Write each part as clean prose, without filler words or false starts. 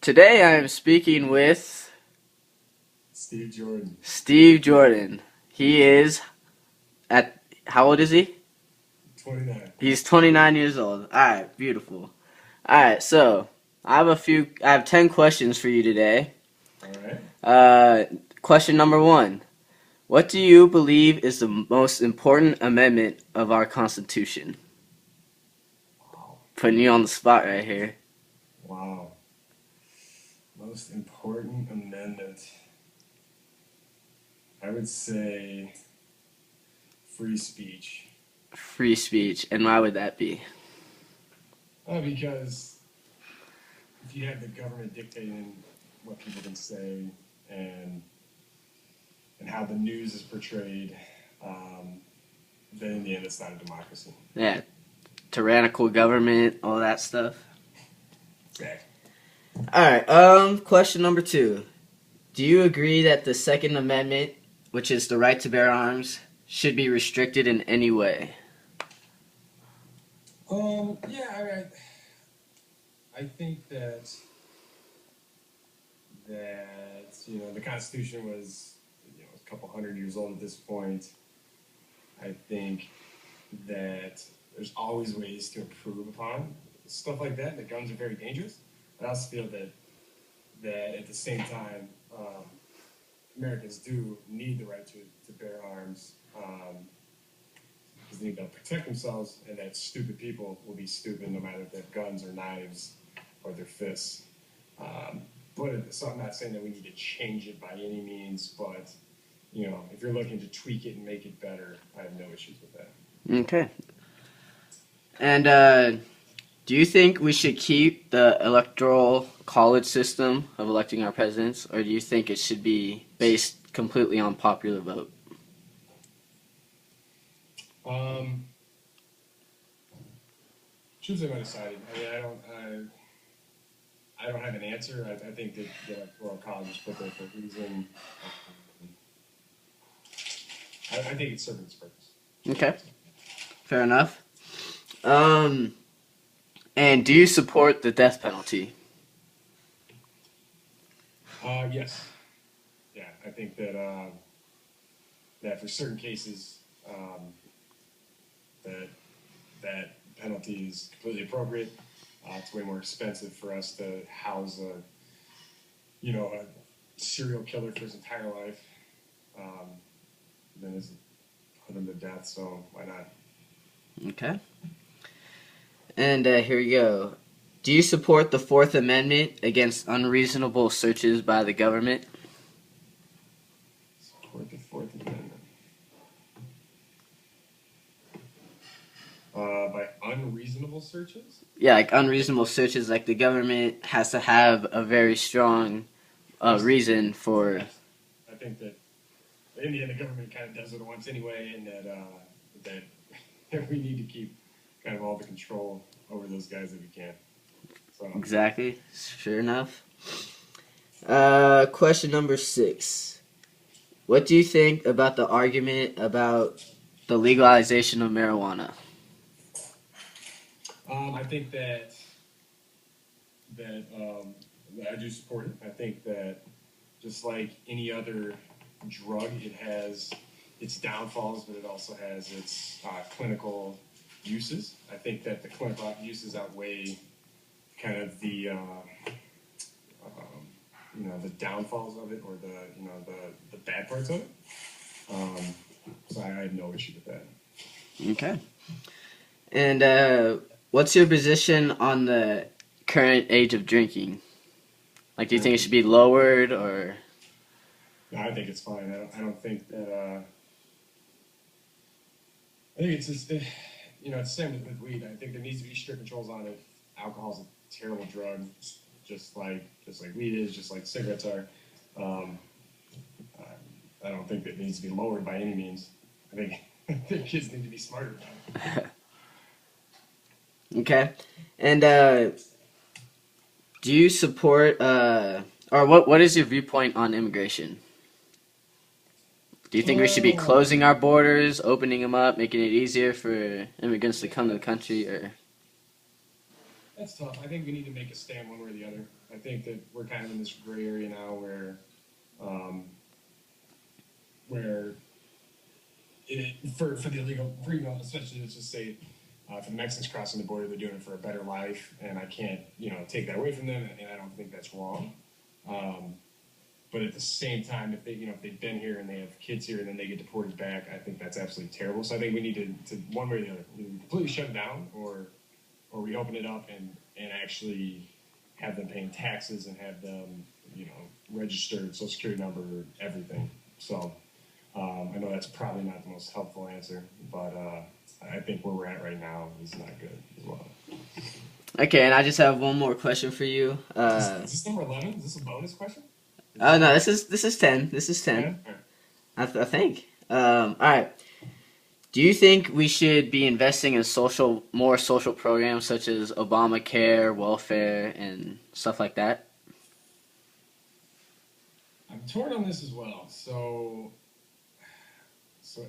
Today I am speaking with Steve Jordan, Steve Jordan. He is at, how old is he? 29. He's 29 years old. Alright, beautiful. Alright, so I have 10 questions for you today. All right. Question number one. What do you believe is the most important amendment of our Constitution? Wow. Putting you on the spot right here. Wow. Most important amendment. I would say free speech. Free speech. And why would that be? Because if you have the government dictating what people can say and and how the news is portrayed, then in the end it's not a democracy. Yeah, tyrannical government, all that stuff. Exactly. Alright, question number two. Do you agree that the Second Amendment, which is the right to bear arms, should be restricted in any way? Yeah, I think that the Constitution was a couple hundred years old at this point. I think that there's always ways to improve upon stuff like that. That guns are very dangerous. I also feel that at the same time, Americans do need the right to bear arms because they need to protect themselves, and that stupid people will be stupid no matter if they have guns or knives or their fists. So I'm not saying that we need to change it by any means, but if you're looking to tweak it and make it better, I have no issues with that. Okay. And do you think we should keep the electoral college system of electing our presidents, or do you think it should be based completely on popular vote? Choosing undecided. I don't have an answer. I think that the electoral college is put there for a reason. I think it's serving its purpose. Okay. Fair enough. And do you support the death penalty? Yes. Yeah, I think that for certain cases, that penalty is completely appropriate. It's way more expensive for us to house a serial killer for his entire life than is put him to death. So why not? Okay. And here we go. Do you support the Fourth Amendment against unreasonable searches by the government? Support the Fourth Amendment. By unreasonable searches? Yeah, like unreasonable searches, like the government has to have a very strong reason for. I think that in the end, the government kind of does what it wants anyway, and that we need to keep kind of all the control over those guys that we can. So Exactly. Sure enough. Question number 6. What do you think about the argument about the legalization of marijuana? I think that I do support it. I think that just like any other drug, it has its downfalls, but it also has its clinical uses. I think that the clinical uses outweigh kind of the downfalls of it, or the bad parts of it. So I have no issue with that. Okay. And what's your position on the current age of drinking? Like, do you think it should be lowered, or? No, I think it's fine. I don't think that. I think it's just it's the same with weed. I think there needs to be strict controls on it. Alcohol's a terrible drug, just like weed is, just like cigarettes are. I don't think that it needs to be lowered by any means. I think kids need to be smarter about it. Okay. And do you support or what is your viewpoint on immigration? Do you think we should be closing our borders, opening them up, making it easier for immigrants to come to the country, or? That's tough. I think we need to make a stand one way or the other. I think that we're kind of in this gray area now where for the illegal, especially let's just say for the Mexicans crossing the border, they're doing it for a better life, and I can't take that away from them, and I don't think that's wrong. But at the same time, if they've been here and they have kids here and then they get deported back, I think that's absolutely terrible. So I think we need to one way or the other, either we completely shut it down or we open it up and actually have them paying taxes and have them registered, Social Security number, everything. So I know that's probably not the most helpful answer, but I think where we're at right now is not good as well. Okay, and I just have one more question for you. Is this number 11? Is this a bonus question? Oh no, this is 10. This is 10. Yeah? I think. All right. Do you think we should be investing in more social programs such as Obamacare, welfare, and stuff like that? I'm torn on this as well. So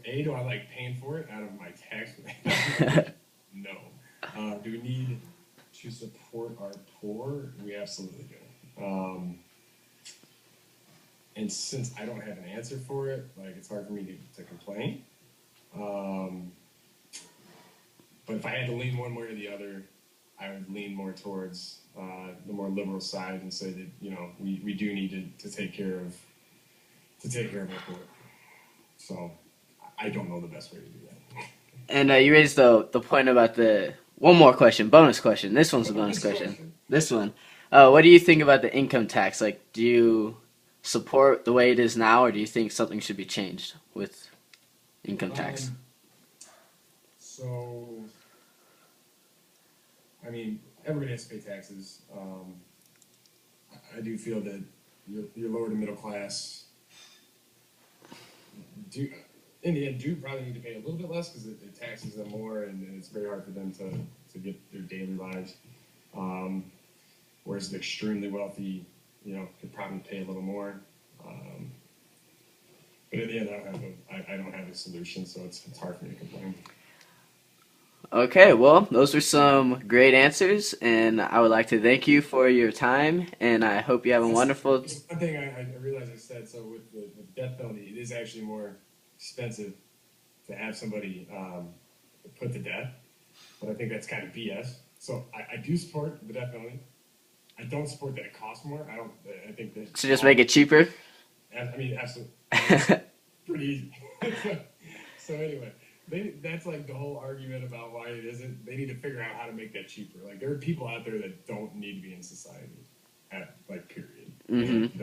A, do I like paying for it out of my tax? No. Do we need to support our poor? We absolutely do. And since I don't have an answer for it, like it's hard for me to complain. But if I had to lean one way or the other, I would lean more towards the more liberal side and say that we do need to take care of our poor. So I don't know the best way to do that. And you raised the point about one more question, bonus question. This one's a bonus question. This one. What do you think about the income tax? Like, do you support the way it is now, or do you think something should be changed with income tax? So, I mean, everybody has to pay taxes. I do feel that your lower to middle class in the end, probably need to pay a little bit less because it taxes them more, and it's very hard for them to get their daily lives. Whereas the extremely wealthy, could probably pay a little more. But in the end, I don't have a solution, so it's hard for me to complain. Okay, well, those were some great answers, and I would like to thank you for your time, and I hope you have a wonderful... One thing I realized I said, so with the death penalty, it is actually more expensive to have somebody put to death, but I think that's kind of BS. So I do support the death penalty. I don't support that it costs more. I think that... So just make it cheaper? I mean, absolutely. Pretty easy. So anyway, that's like the whole argument about why it isn't. They need to figure out how to make that cheaper. Like, there are people out there that don't need to be in society, period. Mm-hmm.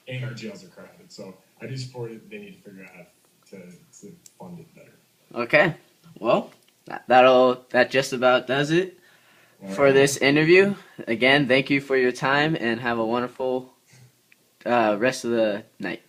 And our jails are crowded. So I do support it. They need to figure out how to fund it better. Okay. Well, that just about does it for this interview. Again, thank you for your time, and have a wonderful rest of the night.